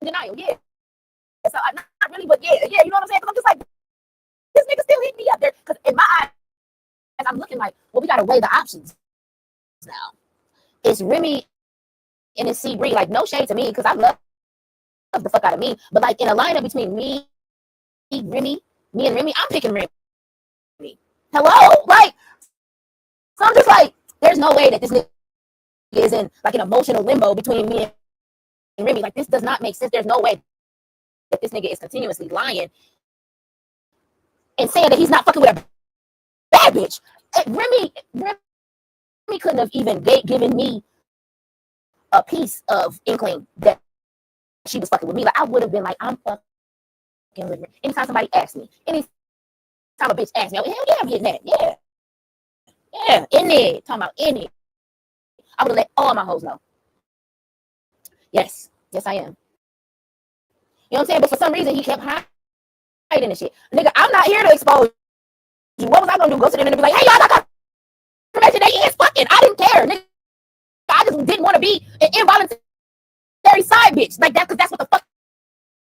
denial. Yeah. So I not really, but yeah, you know what I'm saying? Because I'm just like, this nigga still hit me up there. Because in my eyes, I'm looking like, well, we gotta weigh the options now. It's Remy and it's Cbri. Like, no shade to me, because I love the fuck out of me. But like in a lineup between me and Remy, I'm picking Remy. Hello? Like, so I'm just like, there's no way that this nigga is in like an emotional limbo between me and Remy. Like, this does not make sense. There's no way that this nigga is continuously lying and saying that he's not fucking with a bad bitch. Remy couldn't have even given me a piece of inkling that she was fucking with me. Like, I would have been like, I'm fucking with her. Anytime somebody asks me, anytime a bitch asks me, oh, hell yeah, I'm getting that. Yeah, in there. Talking about in it. I would have let all my hoes know. Yes, I am. You know what I'm saying? But for some reason, he kept hiding and shit. Nigga, I'm not here to expose you. What was I gonna do? Go sit there and be like, hey, y'all got confirmation that he is fucking. I didn't care. Nigga, I just didn't want to be an involuntary side bitch. Like that, because that's what the fuck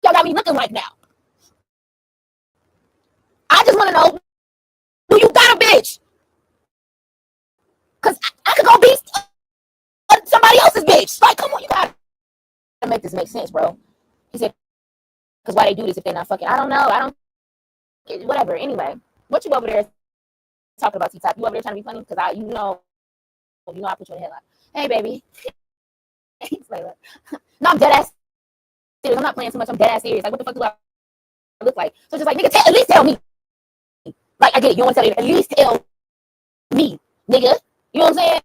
y'all got me looking like now. I just want to know, do you got a bitch? Because I could go be somebody else's bitch. Like, come on, you gotta make this make sense, bro. He said, because why they do this if they're not fucking? I don't know. Whatever. Anyway, what you over there talking about, T-Top? You over there trying to be funny? Because you know I put you in the headline. Hey, baby. Like, no, I'm dead ass serious. I'm not playing too much. I'm dead ass serious. Like, what the fuck do I look like? So just like, nigga, at least tell me. Like, I get it. You don't want to tell me. At least tell me, nigga. You know what I'm saying?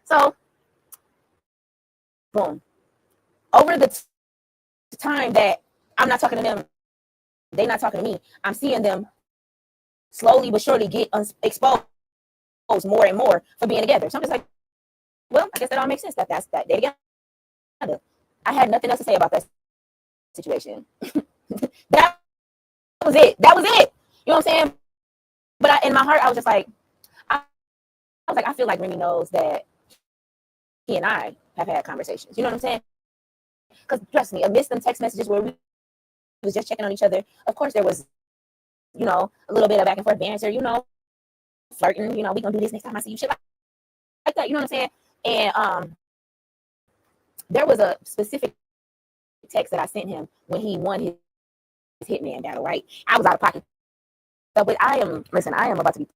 So, boom. Over the time that I'm not talking to them, they not talking to me, I'm seeing them slowly but surely get exposed more and more for being together. So I'm just like, well, I guess that all makes sense. That's that they together. I had nothing else to say about that situation. That was it. You know what I'm saying? But in my heart, I was just like, I feel like Remy knows that he and I have had conversations. You know what I'm saying? Because trust me, amidst them text messages where we was just checking on each other, of course there was, a little bit of back and forth banter, flirting, we gonna do this next time I see you, shit like that, you know what I'm saying? And there was a specific text that I sent him when he won his Hitman battle, right? I was out of pocket. So, but I am about to be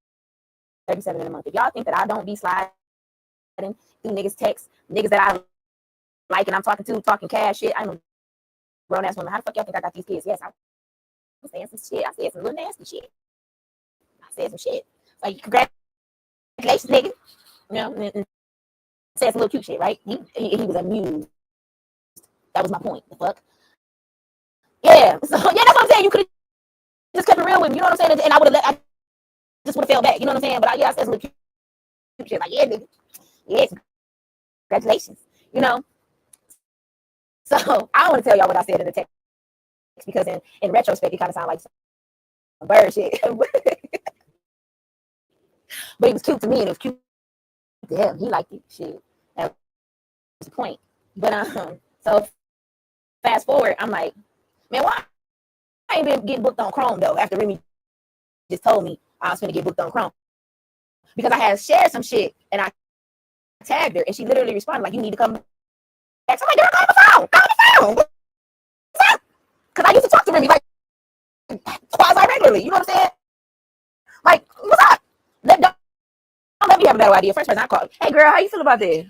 37 in a month. If y'all think that I don't be sliding through niggas' texts, niggas that I like and I'm talking to, talking cash shit, I'm a grown ass woman. How the fuck y'all think I got these kids? Yes, I was saying some shit. I said some little nasty shit. I said some shit. Like, congratulations, nigga. And said some little cute shit, right? He was amused. That was my point. The fuck? Yeah. So, yeah, that's what I'm saying. You could have just kept it real with me. You know what I'm saying? And I just would have fell back. You know what I'm saying? But I said some little cute shit. Like, yeah, nigga. Yes. Congratulations. So, I don't want to tell y'all what I said in the text because in retrospect, it kind of sounded like some bird shit. But it was cute to me and it was cute to him. He liked it. Shit. That was the point. But, so fast forward, I'm like, man, why I ain't been getting booked on Chrome though after Remy just told me I was gonna get booked on Chrome because I had shared some shit and I tagged her and she literally responded like, you need to come back. So I'm like, girl, call the phone. What's up? Because I used to talk to Remy like quasi regularly. You know what I'm saying? Like, what's up? Don't let me have a better idea. First person I called, hey girl, how you feel about this?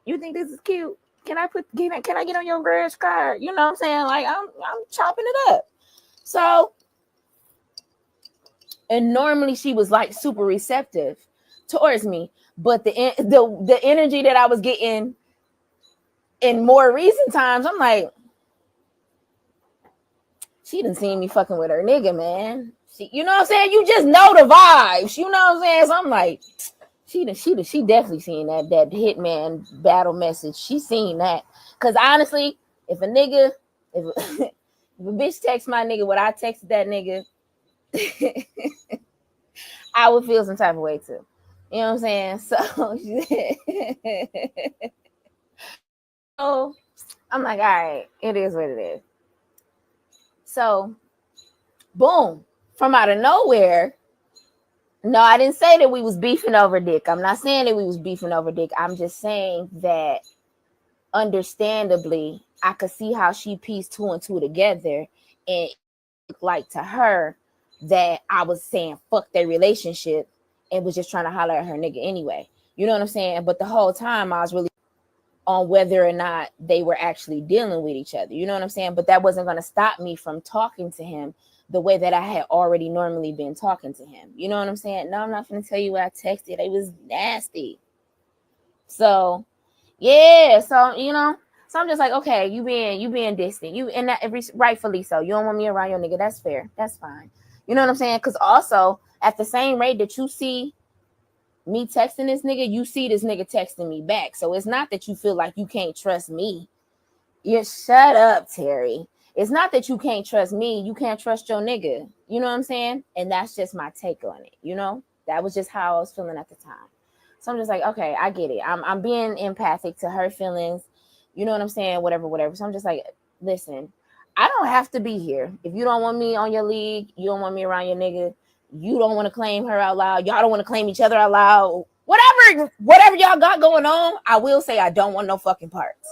You think this is cute? Can I get on your girl's card? You know what I'm saying? Like, I'm chopping it up. So, and normally she was like super receptive towards me, but the energy that I was getting in more recent times, I'm like, she done seen me fucking with her nigga, man. You know what I'm saying? You just know the vibes. You know what I'm saying? So I'm like, she definitely seen that Hitman battle message. She seen that. Cause honestly, if a bitch text my nigga what I texted that nigga, I would feel some type of way too. You know what I'm saying? So, I'm like, all right, it is what it is. So, boom, from out of nowhere. No, I didn't say that we was beefing over dick. I'm not saying that we was beefing over dick. I'm just saying that understandably, I could see how she pieced two and two together, and like to her that I was saying fuck their relationship and was just trying to holler at her nigga anyway. You know what I'm saying? But the whole time I was really on whether or not they were actually dealing with each other. You know what I'm saying? But that wasn't going to stop me from talking to him the way that I had already normally been talking to him. You know what I'm saying? No, I'm not going to tell you what I texted. It was nasty. So, yeah. So, you know, so I'm just like, okay, you being distant. You, and that rightfully so. You don't want me around your nigga. That's fair. That's fine. You know what I'm saying? Because also, at the same rate that you see me texting this nigga, you see this nigga texting me back. So it's not that you feel like you can't trust me. You shut up, Terry. It's not that you can't trust me. You can't trust your nigga. You know what I'm saying? And that's just my take on it. You know, that was just how I was feeling at the time. So I'm just like, okay, I get it. I'm being empathic to her feelings. You know what I'm saying? Whatever. So I'm just like, listen, I don't have to be here. If you don't want me on your league, you don't want me around your nigga, you don't want to claim her out loud, y'all don't want to claim each other out loud, whatever y'all got going on, I will say I don't want no fucking parts.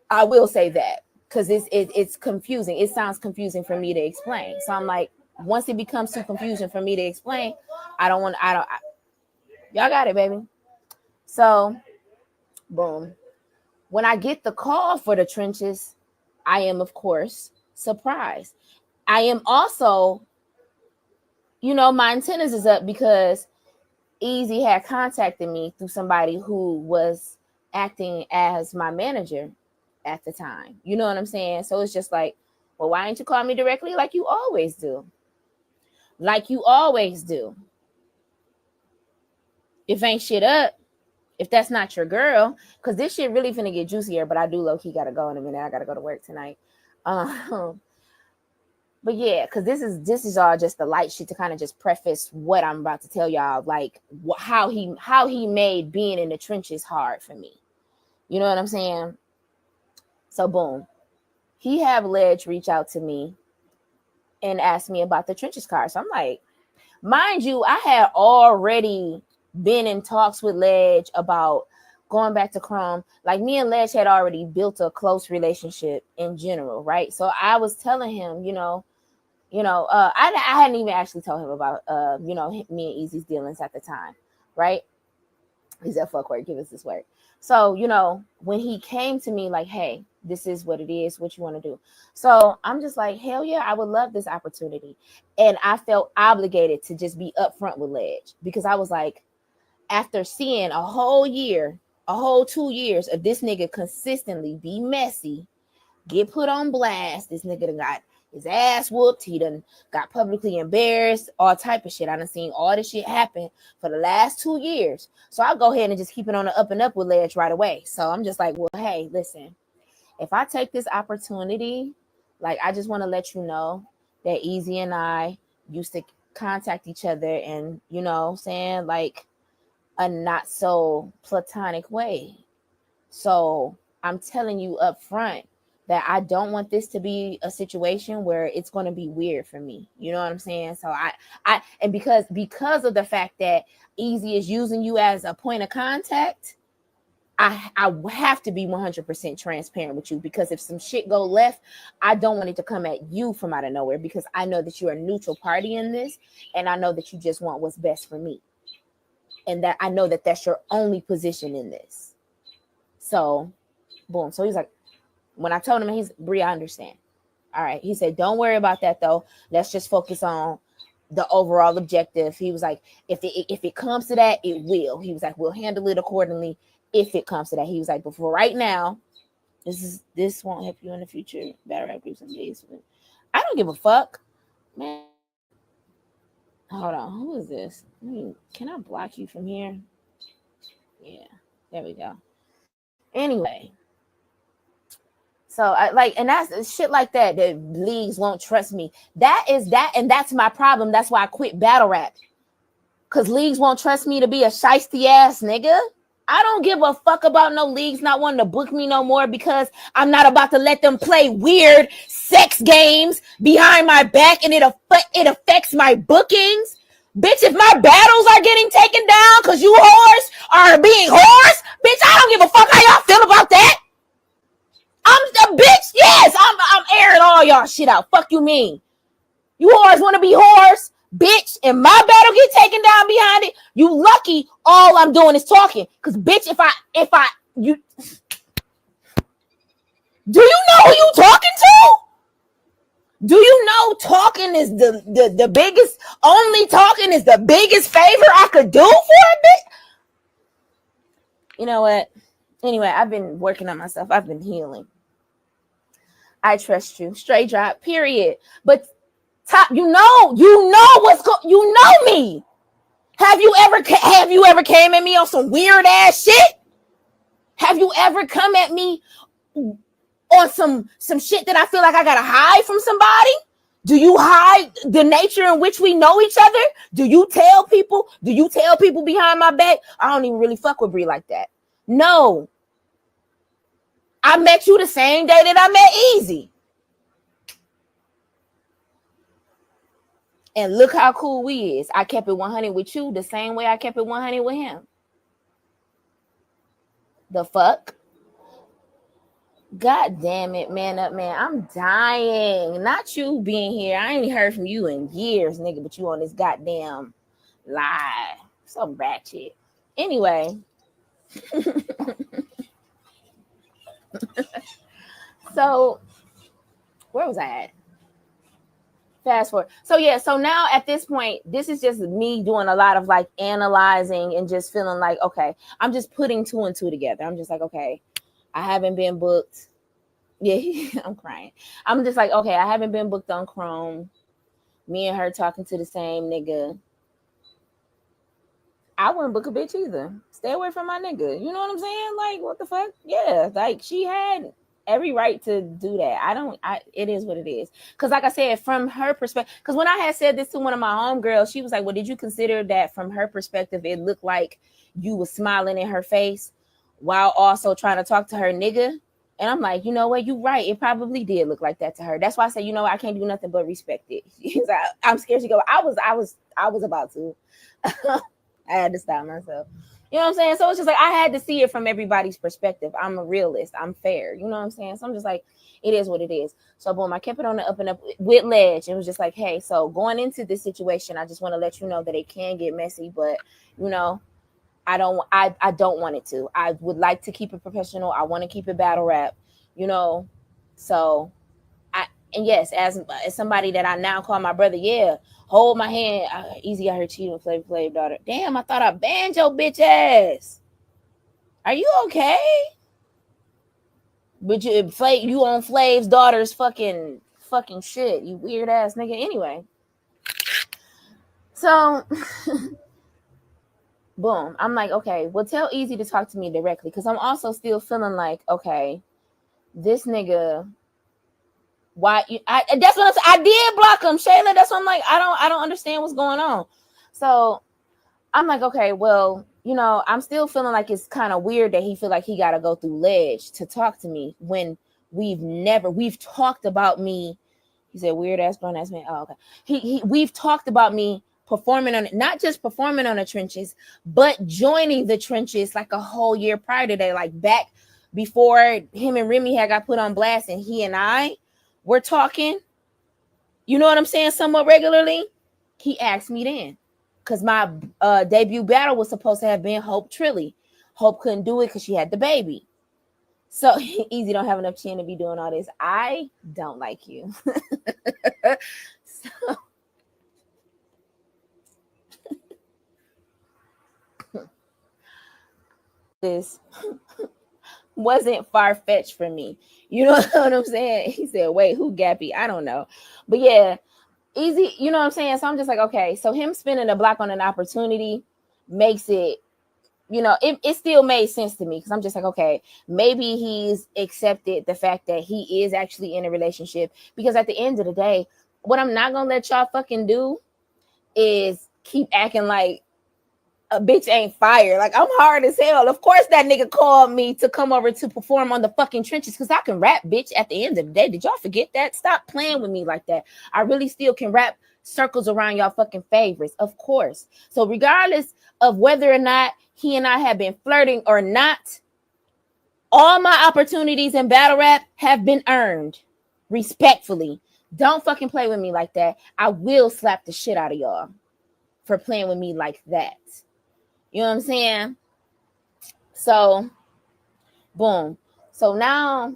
I will say that because it's confusing. It sounds confusing for me to explain. So I'm like, once it becomes too confusing for me to explain, y'all got it, baby. So, boom. When I get the call for the trenches, I am, of course, surprised. I am also, you know, my antennas is up because Eazy had contacted me through somebody who was acting as my manager at the time. You know what I'm saying? So it's just like, well, why didn't you call me directly like you always do? Like you always do. If ain't shit up, if that's not your girl, because this shit really finna get juicier, but I do low-key gotta go in a minute. I gotta go to work tonight. But yeah, because this is all just the light shit to kind of just preface what I'm about to tell y'all, like how he made being in the trenches hard for me. You know what I'm saying? So boom, he have Ledge reach out to me and ask me about the trenches card. So I'm like, mind you, I had already been in talks with Ledge about going back to Chrome. Like me and Ledge had already built a close relationship in general, right? So I was telling him, I hadn't even actually told him about, me and Eazy's dealings at the time, right? He said, fuck work, give us this work. So, when he came to me like, hey, this is what it is, what you want to do. So I'm just like, hell yeah, I would love this opportunity. And I felt obligated to just be upfront with Ledge because I was like, after seeing a whole 2 years of this nigga consistently be messy, get put on blast, this nigga done got his ass whooped, he done got publicly embarrassed, all type of shit. I done seen all this shit happen for the last 2 years. So I'll go ahead and just keep it on the up and up with Ledge right away. So I'm just like, well, hey, listen, if I take this opportunity, like, I just want to let you know that Eazy and I used to contact each other and, saying, like, a not so platonic way. So I'm telling you up front that I don't want this to be a situation where it's going to be weird for me. You know what I'm saying? So and because of the fact that Eazy is using you as a point of contact, I have to be 100% transparent with you, because if some shit go left, I don't want it to come at you from out of nowhere, because I know that you're a neutral party in this, and I know that you just want what's best for me, and that I know that that's your only position in this. So, boom. So he's like, when I told him, Bri, I understand. All right. He said, don't worry about that though. Let's just focus on the overall objective. He was like, if it comes to that, it will. He was like, we'll handle it accordingly if it comes to that. He was like, but for right now, this won't help you in the future. Battle rap groups and engagement. I don't give a fuck, man. Hold on, who is this? Can I block you from here? Yeah, there we go. Anyway, so I like, and that's shit like that leagues won't trust me. And that's my problem. That's why I quit battle rap, because leagues won't trust me to be a shiesty ass nigga. I don't give a fuck about no leagues not wanting to book me no more because I'm not about to let them play weird sex games behind my back and it affects my bookings. Bitch, if my battles are getting taken down because you whores are being whores, bitch, I don't give a fuck how y'all feel about that. I'm the bitch. Yes, I'm airing all y'all shit out. Fuck you mean? You whores want to be whores, bitch, and my battle get taken down behind it. You lucky all I'm doing is talking. Cause bitch, you do you know who you talking to? Do you know talking is the biggest, only talking is the biggest favor I could do for a bitch? You know what? Anyway, I've been working on myself. I've been healing. I trust you. Straight drop, period. But top, you know you know me. Have you ever came at me on some weird ass shit? Have you ever come at me on some shit that I feel like I gotta hide from somebody? Do you hide the nature in which we know each other? Do you tell people? Do you tell people behind my back? I don't even really fuck with Bri like that. No. I met you the same day that I met Eazy. And look how cool we is. I kept it 100 with you the same way I kept it 100 with him. The fuck? God damn it, man up, man. I'm dying. Not you being here. I ain't heard from you in years, nigga, but you on this goddamn lie. So ratchet. Anyway. So, where was I at? Fast forward. So yeah, so now at this point, this is just me doing a lot of like analyzing and just feeling like, okay, I'm just putting two and two together. I'm just like, okay, I haven't been booked. Yeah, I'm crying. I'm just like, okay, I haven't been booked on Chrome. Me and her talking to the same nigga. I wouldn't book a bitch either. Stay away from my nigga. You know what I'm saying? Like, what the fuck? Yeah, like she had every right to do that. It is what it is. Because like I said, from her perspective, because when I had said this to one of my homegirls, she was like, well, did you consider that from her perspective, it looked like you was smiling in her face while also trying to talk to her nigga? And I'm like, you know what? You're right. It probably did look like that to her. That's why I say, you know what? I can't do nothing but respect it. I'm scared to go. I was about to. I had to stop myself. You know what I'm saying? So it's just like I had to see it from everybody's perspective. I'm a realist. I'm fair. You know what I'm saying? So I'm just like, it is what it is. So boom, I kept it on the up and up with Ledge. It was just like, hey, so going into this situation, I just want to let you know that it can get messy, but you know, I don't want it to. I would like to keep it professional. I want to keep it battle rap, you know. So and yes, as somebody that I now call my brother, yeah, hold my hand. Easy, I heard cheating with Flavor Flav daughter. Damn, I thought I banned your bitch ass. Are you okay? But you on Flav's daughter's fucking shit, you weird ass nigga. Anyway, so boom, I'm like, okay, well, tell Eazy to talk to me directly because I'm also still feeling like, okay, this nigga. Why that's what I did block him, Shayla. That's what I'm like. I don't understand what's going on. So I'm like, okay, well, you know, I'm still feeling like it's kind of weird that he feel like he gotta go through Ledge to talk to me when we've talked about me. He said weird ass grown ass man. Oh, okay. We've talked about me performing on not just performing on the trenches, but joining the trenches like a whole year prior to that, like back before him and Remy had got put on blast and he and I were talking, you know what I'm saying, somewhat regularly. He asked me then because my debut battle was supposed to have been Hope Trilly. Hope couldn't do it because she had the baby. So Eazy don't have enough chin to be doing all this. I don't like you. So this wasn't far-fetched for me. You know what I'm saying? He said, wait, who Gappy? I don't know. But yeah, Eazy, you know what I'm saying? So I'm just like, okay, so him spinning the block on an opportunity makes it, you know, it still made sense to me because I'm just like, okay, maybe he's accepted the fact that he is actually in a relationship because at the end of the day, what I'm not going to let y'all fucking do is keep acting like a bitch ain't fire. Like, I'm hard as hell. Of course that nigga called me to come over to perform on the fucking trenches because I can rap, bitch, at the end of the day. Did y'all forget that? Stop playing with me like that. I really still can rap circles around y'all fucking favorites, of course. So regardless of whether or not he and I have been flirting or not, all my opportunities in battle rap have been earned respectfully. Don't fucking play with me like that. I will slap the shit out of y'all for playing with me like that. You know what I'm saying? So, boom. So now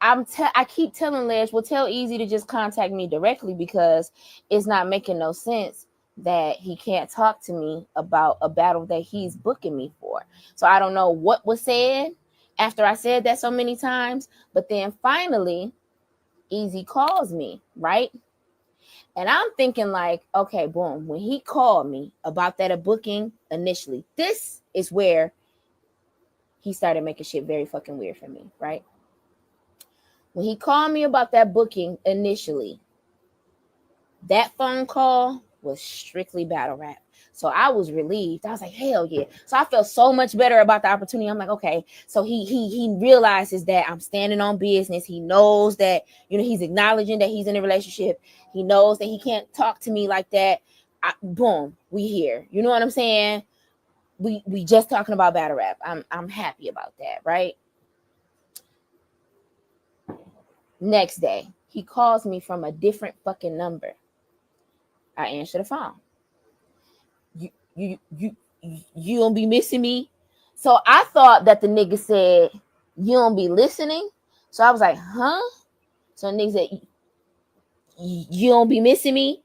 I keep telling Ledge, well, tell Eazy to just contact me directly because it's not making no sense that he can't talk to me about a battle that he's booking me for. So I don't know what was said after I said that so many times, but then finally Eazy calls me, right? And I'm thinking like, okay, boom, when he called me about that booking initially, this is where he started making shit very fucking weird for me, right? When he called me about that booking initially, that phone call was strictly battle rap. So I was relieved. I was like, hell yeah. So I felt so much better about the opportunity. I'm like, okay. So he realizes that I'm standing on business. He knows that, you know, he's acknowledging that he's in a relationship. He knows that he can't talk to me like that. Boom, we here. You know what I'm saying? We just talking about battle rap. I'm happy about that, right? Next day, he calls me from a different fucking number. I answer the phone. You don't be missing me. So I thought that the nigga said, you don't be listening. So I was like, huh? So the nigga said, you don't be missing me.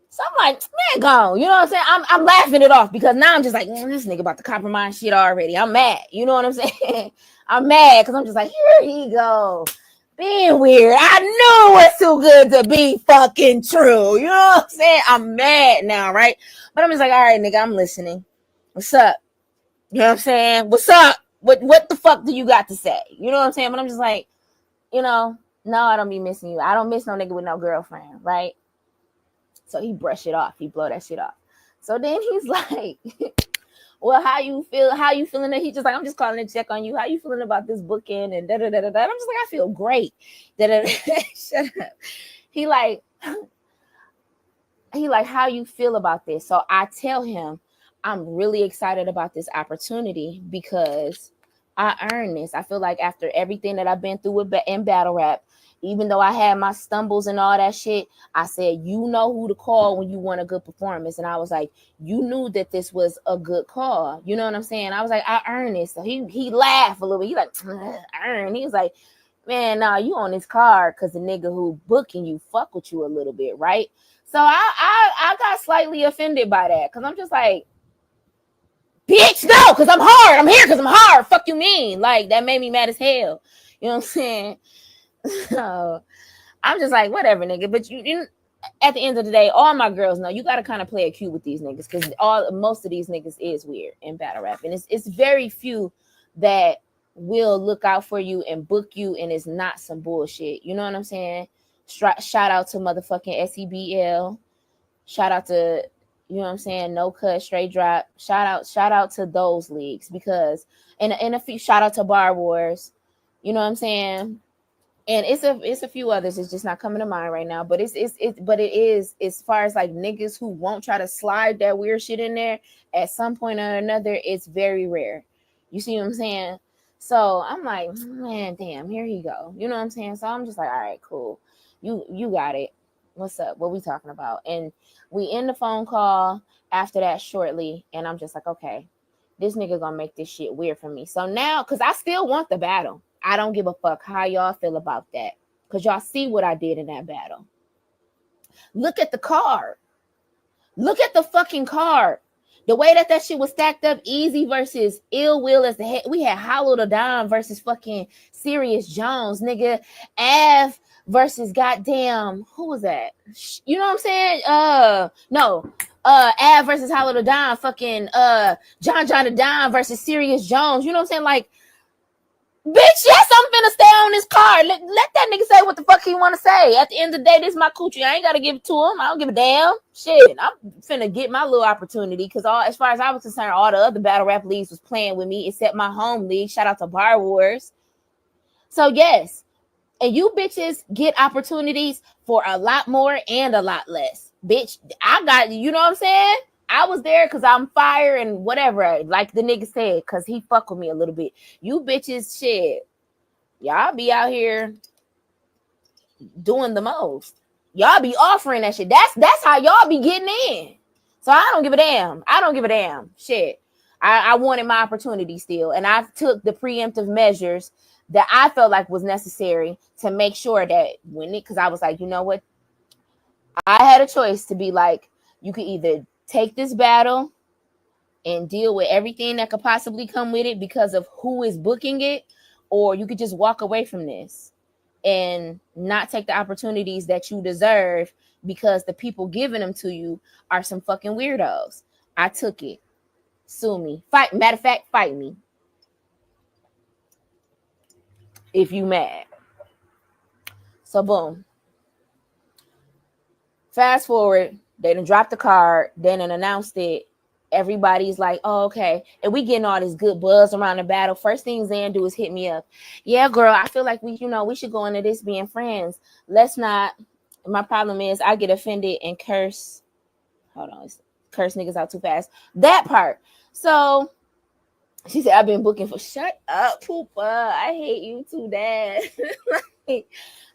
So I'm like, man, gone. You know what I'm saying? I'm laughing it off because now I'm just like, this nigga about to compromise shit already. I'm mad. You know what I'm saying? I'm mad because I'm just like, here he go. Being weird. I knew it was too good to be fucking true. You know what I'm saying? I'm mad now, right? But I'm just like, all right, nigga, I'm listening. What's up? You know what I'm saying? What's up? What the fuck do you got to say? You know what I'm saying? But I'm just like, you know, no, I don't be missing you. I don't miss no nigga with no girlfriend, right? So he brush it off. He blow that shit off. So then he's like, well, how you feel? How you feeling? He just like, I'm just calling to check on you. How you feeling about this booking? And da-da-da-da-da. I'm just like, I feel great. Shut up. He like, how you feel about this? So I tell him, I'm really excited about this opportunity because I earned this. I feel like after everything that I've been through in battle rap, even though I had my stumbles and all that shit, I said, you know who to call when you want a good performance. And I was like, you knew that this was a good call. You know what I'm saying? I was like, I earned this. So he laughed a little bit. He like, earn. He was like, man, nah, you on this card because the nigga who booking you fuck with you a little bit, right? So I got slightly offended by that because I'm just like, bitch, no, because I'm hard. I'm here because I'm hard. Fuck you mean? Like, that made me mad as hell. You know what I'm saying? So I'm just like, whatever, nigga. But you at the end of the day, all my girls know you got to kind of play a cue with these niggas because most of these niggas is weird in battle rap, and it's very few that will look out for you and book you, and it's not some bullshit. You know what I'm saying? Shout out to motherfucking SEBL. Shout out to, you know what I'm saying, No Cut, Straight Drop. Shout out to those leagues because and a few shout out to Bar Wars. You know what I'm saying? And it's a few others. It's just not coming to mind right now. But it is as far as like niggas who won't try to slide that weird shit in there at some point or another, it's very rare. You see what I'm saying? So I'm like, man, damn, here he go. You know what I'm saying? So I'm just like, all right, cool. You got it. What's up? What we talking about? And we end the phone call after that shortly. And I'm just like, okay, this nigga gonna make this shit weird for me. So now, because I still want the battle. I don't give a fuck how y'all feel about that. Because y'all see what I did in that battle. Look at the card. Look at the fucking card. The way that shit was stacked up, Eazy versus Ill Will as the head. We had Hollow the Don versus fucking Serious Jones, nigga. Av versus goddamn, who was that? You know what I'm saying? No. Av versus Hollow the Don, fucking John the Don versus Serious Jones. You know what I'm saying? Like, bitch, yes, I'm finna stay on on this card. Let that nigga say what the fuck he want to say. At the end of the day, this is my coochie. I ain't got to give it to him. I don't give a damn. Shit, I'm finna get my little opportunity because as far as I was concerned, all the other battle rap leagues was playing with me except my home league. Shout out to Bar Wars. So, yes. And you bitches get opportunities for a lot more and a lot less. Bitch, I got, you know what I'm saying? I was there because I'm fire and whatever, like the nigga said, because he fuck with me a little bit. You bitches, shit, y'all be out here doing the most. Y'all be offering that shit. That's how y'all be getting in. So I don't give a damn. I don't give a damn. Shit. I wanted my opportunity still. And I took the preemptive measures that I felt like was necessary to make sure that because I was like, you know what? I had a choice to be like, you could either take this battle and deal with everything that could possibly come with it because of who is booking it, or you could just walk away from this and not take the opportunities that you deserve because the people giving them to you are some fucking weirdos. I took it. Sue me. Fight. Matter of fact, fight me. If you mad. So boom. Fast forward, they done dropped the card, they done announced it. Everybody's like, oh, okay. And we getting all this good buzz around the battle. First thing Zan do is hit me up. Yeah, girl, I feel like we should go into this being friends. Let's not. My problem is I get offended and curse. Hold on. Curse niggas out too fast. That part. So she said, I've been booking for shut up, Poopa. I hate you too, Dad.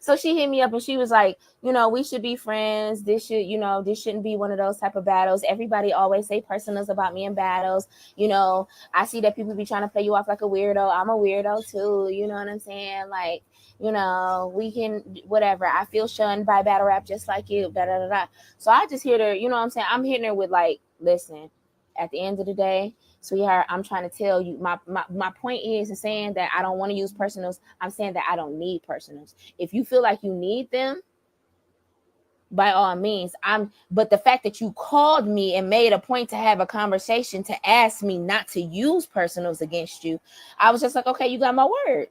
So she hit me up and she was like, we should be friends. This shouldn't be one of those type of battles. Everybody always say personals about me in battles. I see that people be trying to play you off like a weirdo. I'm a weirdo too. You know what I'm saying? Like, we can, whatever. I feel shunned by battle rap just like you. Da, da, da, da. So I just hit her, you know what I'm saying? I'm hitting her with like, listen, at the end of the day, sweetheart, I'm trying to tell you, my point is in saying that I don't want to use personals. I'm saying that I don't need personals. If you feel like you need them, by all means, but the fact that you called me and made a point to have a conversation to ask me not to use personals against you, I was just like, okay, you got my word.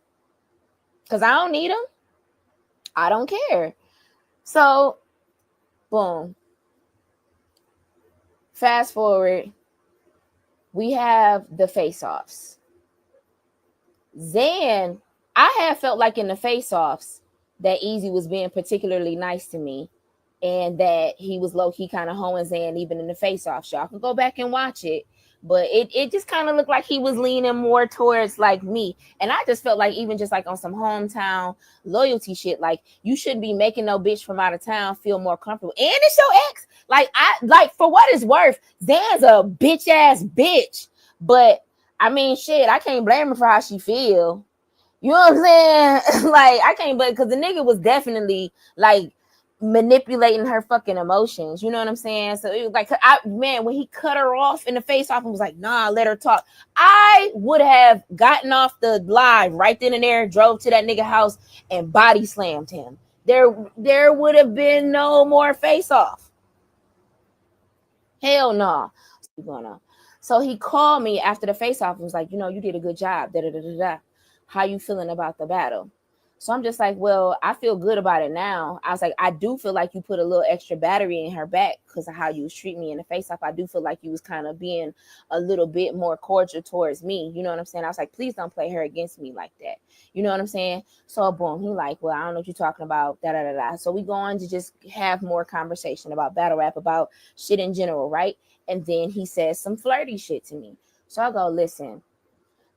Because I don't need them. I don't care. So, boom. Fast forward. We have the face-offs. Zan, I had felt like in the face-offs that Eazy was being particularly nice to me and that he was low-key kind of hoeing Zan even in the face-offs. Y'all can go back and watch it. But it just kind of looked like he was leaning more towards like me. And I just felt like even just like on some hometown loyalty shit, like you shouldn't be making no bitch from out of town feel more comfortable. And it's your ex. Like for what it's worth, Zan's a bitch ass bitch. But I mean, shit, I can't blame her for how she feel. You know what I'm saying? Like I can't, but because the nigga was definitely like manipulating her fucking emotions, you know what I'm saying? So it was like, when he cut her off in the face off and was like, nah, let her talk, I would have gotten off the live right then and there, drove to that nigga house and body slammed him. There would have been no more face off. Hell no. So he called me after the face off and was like, you did a good job. Da, da, da, da, da. How you feeling about the battle? So I'm just like, well, I feel good about it now. I was like, I do feel like you put a little extra battery in her back because of how you was treating me in the face off. I do feel like you was kind of being a little bit more cordial towards me. You know what I'm saying? I was like, please don't play her against me like that. You know what I'm saying? So boom, he like, well, I don't know what you're talking about. Da, da, da, da. So we go on to just have more conversation about battle rap, about shit in general, right? And then he says some flirty shit to me. So I go, listen,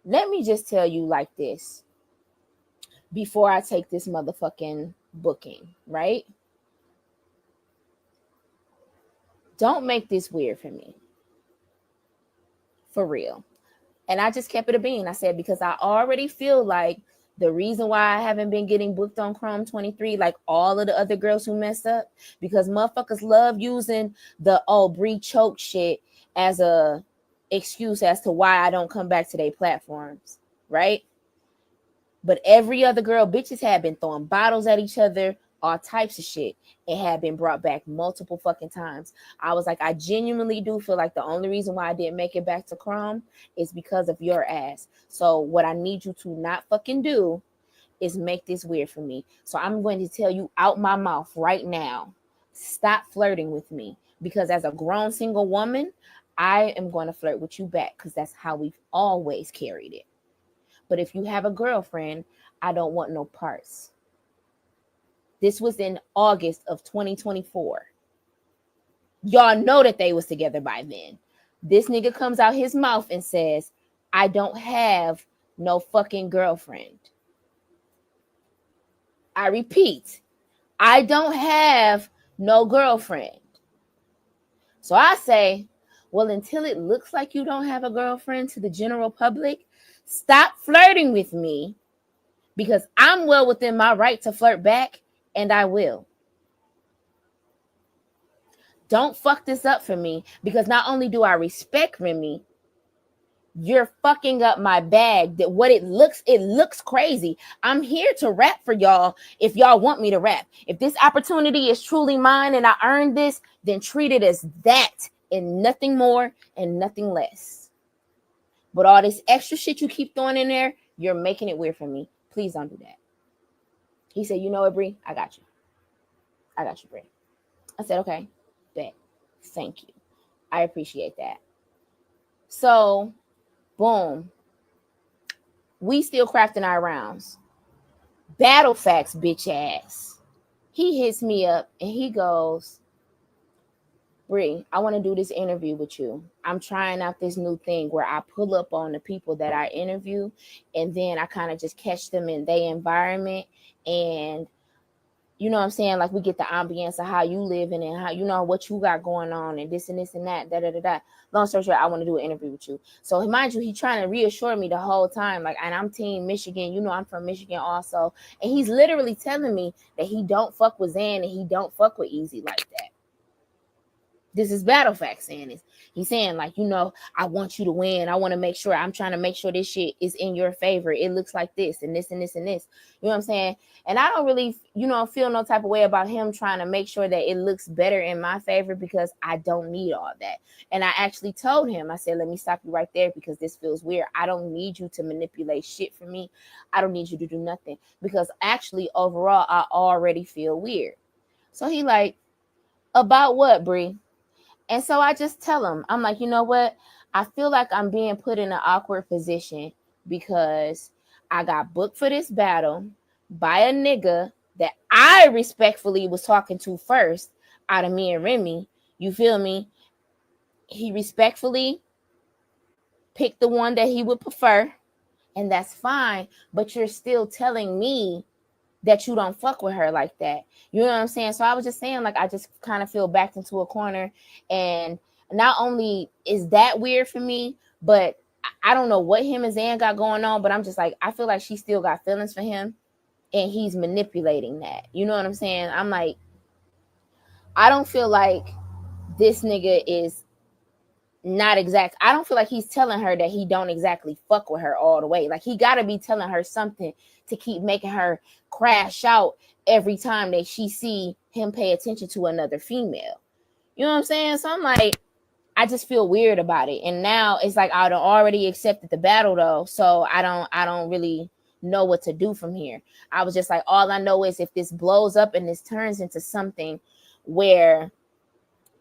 let me just tell you like this. Before I take this motherfucking booking, right? Don't make this weird for me. For real. And I just kept it a bean. I said, because I already feel like the reason why I haven't been getting booked on Chrome 23, like all of the other girls who messed up, because motherfuckers love using the Bri choke shit as a excuse as to why I don't come back to their platforms, right? But every other girl, bitches had been throwing bottles at each other, all types of shit. It had been brought back multiple fucking times. I was like, I genuinely do feel like the only reason why I didn't make it back to Chrome is because of your ass. So what I need you to not fucking do is make this weird for me. So I'm going to tell you out my mouth right now, stop flirting with me. Because as a grown single woman, I am going to flirt with you back because that's how we've always carried it. But if you have a girlfriend, I don't want no parts. This was in August of 2024. Y'all know that they was together by then. This nigga comes out his mouth and says, I don't have no fucking girlfriend. I repeat, I don't have no girlfriend. So I say, well, until it looks like you don't have a girlfriend to the general public, stop flirting with me because I'm well within my right to flirt back, and I will. Don't fuck this up for me because not only do I respect Remy, you're fucking up my bag. That what it looks crazy. I'm here to rap for y'all if y'all want me to rap. If this opportunity is truly mine and I earned this, then treat it as that and nothing more and nothing less. But all this extra shit you keep throwing in there, you're making it weird for me. Please don't do that. He said, you know what, Bree? I got you. I got you, Bree. I said, okay, bet. Thank you. I appreciate that. So, boom. We still crafting our rounds. Battle facts, bitch ass. He hits me up and he goes, Bree, I want to do this interview with you. I'm trying out this new thing where I pull up on the people that I interview and then I kind of just catch them in their environment and you know what I'm saying? Like we get the ambience of how you living and how you know what you got going on and this and this and that. Da da da da. Long story short, I want to do an interview with you. So mind you, he's trying to reassure me the whole time. Like, and I'm Team Michigan. You know, I'm from Michigan also. And he's literally telling me that he don't fuck with Zan and he don't fuck with Eazy like that. This is battle facts saying this. He's saying, like, you know, I want you to win. I want to make sure. I'm trying to make sure this shit is in your favor. It looks like this and this and this and this. You know what I'm saying? And I don't really, you know, feel no type of way about him trying to make sure that it looks better in my favor because I don't need all that. And I actually told him, I said, let me stop you right there because this feels weird. I don't need you to manipulate shit for me. I don't need you to do nothing because actually overall, I already feel weird. So he like, about what, Bree? And so I just tell him, I'm like, you know what? I feel like I'm being put in an awkward position because I got booked for this battle by a nigga that I respectfully was talking to first out of me and Remy. You feel me? He respectfully picked the one that he would prefer, and that's fine. But you're still telling me that you don't fuck with her like that. You know what I'm saying? So I was just saying, like, I just kind of feel backed into a corner. And not only is that weird for me, but I don't know what him and Zan got going on, but I'm just like, I feel like she still got feelings for him and he's manipulating that. You know what I'm saying? I'm like, I don't feel like this nigga is not exact. I don't feel like he's telling her that he don't exactly fuck with her all the way. Like he got to be telling her something to keep making her crash out every time that she see him pay attention to another female. You know what I'm saying? So I'm like, I just feel weird about it. And now it's like I'd already accepted the battle though, so I don't really know what to do from here. I was just like, all I know is if this blows up and this turns into something where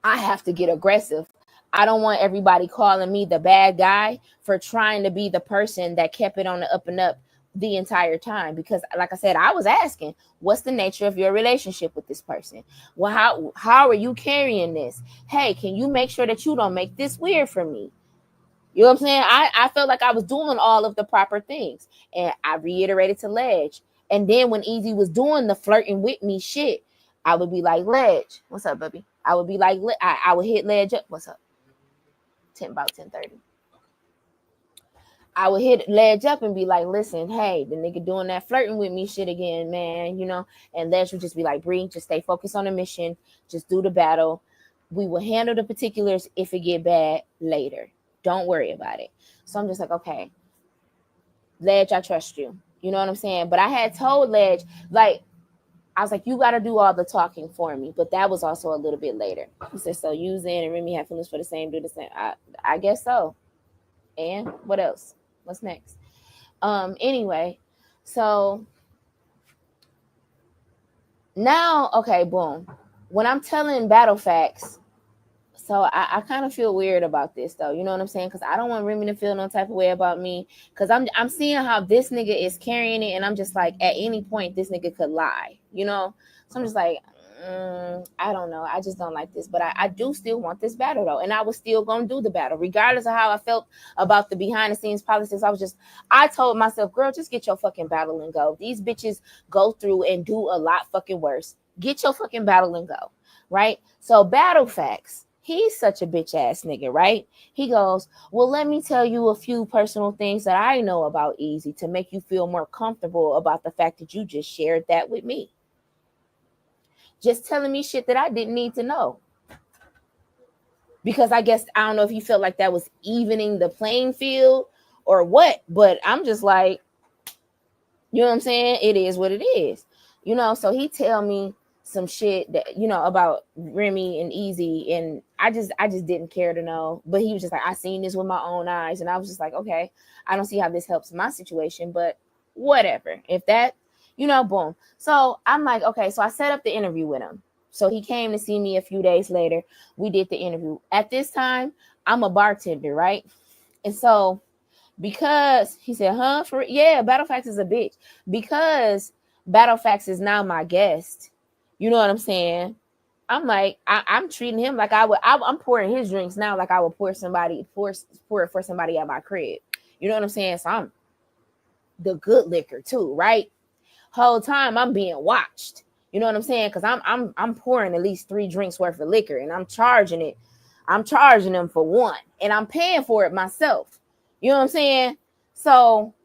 I have to get aggressive, I don't want everybody calling me the bad guy for trying to be the person that kept it on the up and up the entire time. Because like I said, I was asking, what's the nature of your relationship with this person? Well, how are you carrying this? Hey, can you make sure that you don't make this weird for me? You know what I'm saying? I felt like I was doing all of the proper things. And I reiterated to Ledge. And then when Eazy was doing the flirting with me shit, I would be like, Ledge, what's up, baby? I would be like, I would hit Ledge up. What's up? About 10:30. I would hit Ledge up and be like, listen, hey, the nigga doing that flirting with me shit again, man, you know? And Ledge would just be like, Bree, just stay focused on the mission. Just do the battle. We will handle the particulars if it get bad later. Don't worry about it. So I'm just like, okay, Ledge, I trust you. You know what I'm saying? But I had told Ledge, like, I was like, you got to do all the talking for me. But that was also a little bit later. He said, so you, Zen, and Remy have feelings for the same, do the same. I guess so. And what else? What's next? Anyway, so Now, okay, boom. When I'm telling battle facts, so I kind of feel weird about this though. You know what I'm saying? Because I don't want Remy to feel no type of way about me. Because I'm seeing how this nigga is carrying it, and I'm just like, at any point this nigga could lie. You know? So I'm just like, I don't know. I just don't like this. But I do still want this battle though, and I was still gonna do the battle regardless of how I felt about the behind the scenes politics. I told myself, girl, just get your fucking battle and go. These bitches go through and do a lot fucking worse. Get your fucking battle and go. Right? So battle facts. He's such a bitch ass nigga, right? He goes, well, let me tell you a few personal things that I know about Eazy to make you feel more comfortable about the fact that you just shared that with me. Just telling me shit that I didn't need to know. Because I guess, I don't know if he felt like that was evening the playing field or what, but I'm just like, you know what I'm saying? It is what it is. You know, so he tell me some shit that, you know, about Remy and Eazy, and I just didn't care to know. But he was just like, I seen this with my own eyes, and I was just like, okay, I don't see how this helps my situation, but whatever. If that, you know, boom. So I'm like, okay, so I set up the interview with him. So he came to see me a few days later. We did the interview. At this time, I'm a bartender, right? And so because he said, huh? For yeah, Battlefax is a bitch. Because Battlefax is now my guest. You know what I'm saying? I'm like, I'm treating him like I'm pouring his drinks now like I would pour it for somebody at my crib. You know what I'm saying? So I'm the good liquor too, right? Whole time I'm being watched. You know what I'm saying? Because I'm pouring at least 3 drinks worth of liquor, and I'm charging it. I'm charging them for one, and I'm paying for it myself. You know what I'm saying? So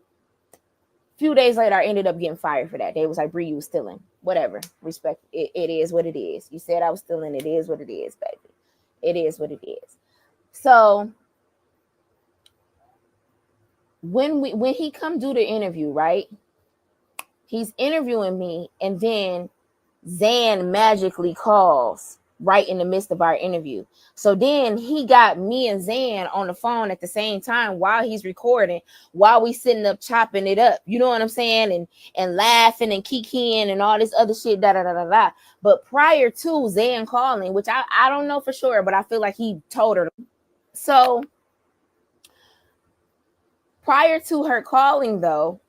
a few days later, I ended up getting fired for that. They was like, Bree, you was stealing. Whatever. Respect. It is what it is. You said I was stealing. It is what it is, baby. It is what it is. So when he come do the interview, right? He's interviewing me, and then Zan magically calls right in the midst of our interview. So then he got me and Zan on the phone at the same time while he's recording, while we sitting up chopping it up. You know what I'm saying? And laughing and kikiing and all this other shit, da da da da da. But prior to Zan calling, which I don't know for sure, but I feel like he told her. So prior to her calling though,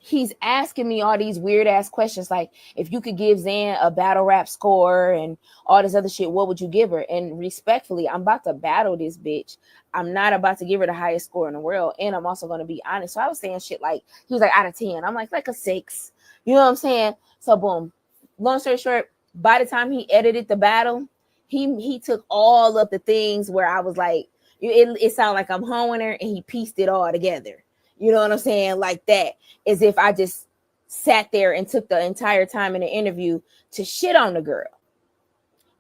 he's asking me all these weird ass questions like, if you could give Zan a battle rap score and all this other shit, what would you give her? And respectfully, I'm about to battle this bitch. I'm not about to give her the highest score in the world, and I'm also going to be honest. So I was saying shit like, he was like, out of 10, I'm like a 6. You know what I'm saying? So boom, long story short, by the time he edited the battle, he took all of the things where I was like, it sounded like I'm hoeing her, and he pieced it all together. You know what I'm saying? Like that, as if I just sat there and took the entire time in the interview to shit on the girl.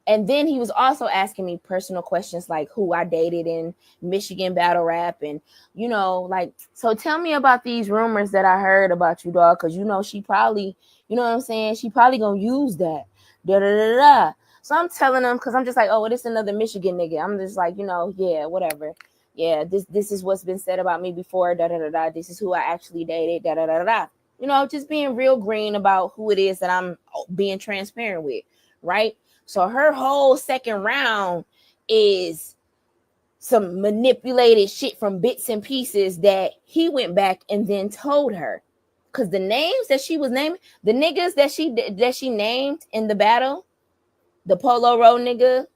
And then he was also asking me personal questions like who I dated in Michigan battle rap, and you know, like, so tell me about these rumors that I heard about you, dog, because you know she probably, you know what I'm saying, she probably gonna use that. Da da da da. So I'm telling them, because I'm just like, oh, well, this another Michigan nigga. I'm just like, you know, yeah, whatever. Yeah, this is what's been said about me before. Da da da da. This is who I actually dated. Da da da da. You know, just being real green about who it is that I'm being transparent with, right? So her whole second round is some manipulated shit from bits and pieces that he went back and then told her. Because the names that she was naming, the niggas that she named in the battle, the Polo Road nigga,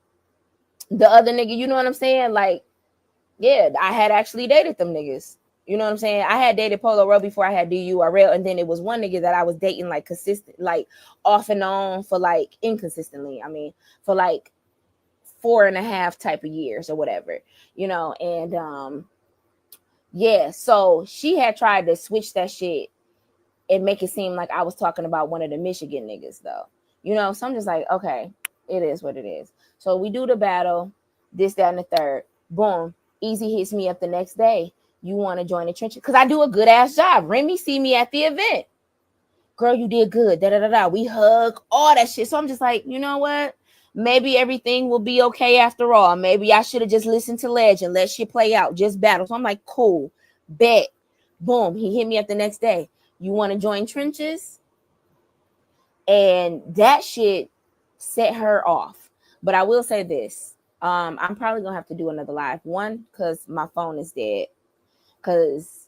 the other nigga, you know what I'm saying? Like, yeah, I had actually dated them niggas. You know what I'm saying? I had dated Polo Road before I had DURL, and then it was one nigga that I was dating like consistent, like off and on for like inconsistently. I mean, for like 4.5 type of years or whatever, you know. And yeah, so she had tried to switch that shit and make it seem like I was talking about one of the Michigan niggas though, you know. So I'm just like, okay, it is what it is. So we do the battle, this, that, and the third. Boom. Eazy hits me up the next day. You want to join the trenches? Because I do a good ass job. Remy see me at the event. Girl, you did good. Da da da da. We hug, all that shit. So I'm just like, you know what? Maybe everything will be okay after all. Maybe I should have just listened to Legend, let shit play out, just battle. So I'm like, cool, bet. Boom. He hit me up the next day. You want to join trenches? And that shit set her off. But I will say this. I'm probably gonna have to do another live. One, because my phone is dead. Because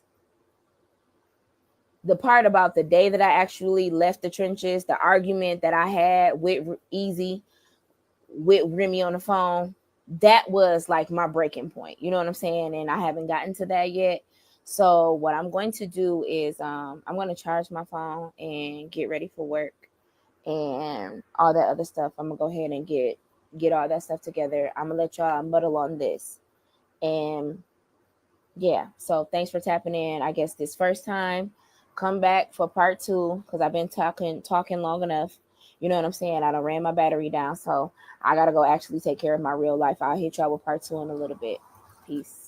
the part about the day that I actually left the trenches, the argument that I had with Eazy, with Remy on the phone, that was like my breaking point. You know what I'm saying? And I haven't gotten to that yet. So what I'm going to do is I'm going to charge my phone and get ready for work and all that other stuff. I'm gonna go ahead and get all that stuff together. I'm gonna let y'all muddle on this. And yeah, so thanks for tapping in. I guess this first time, come back for part two because I've been talking long enough. You know what I'm saying? I done ran my battery down, so I gotta go actually take care of my real life. I'll hit y'all with part two in a little bit. Peace.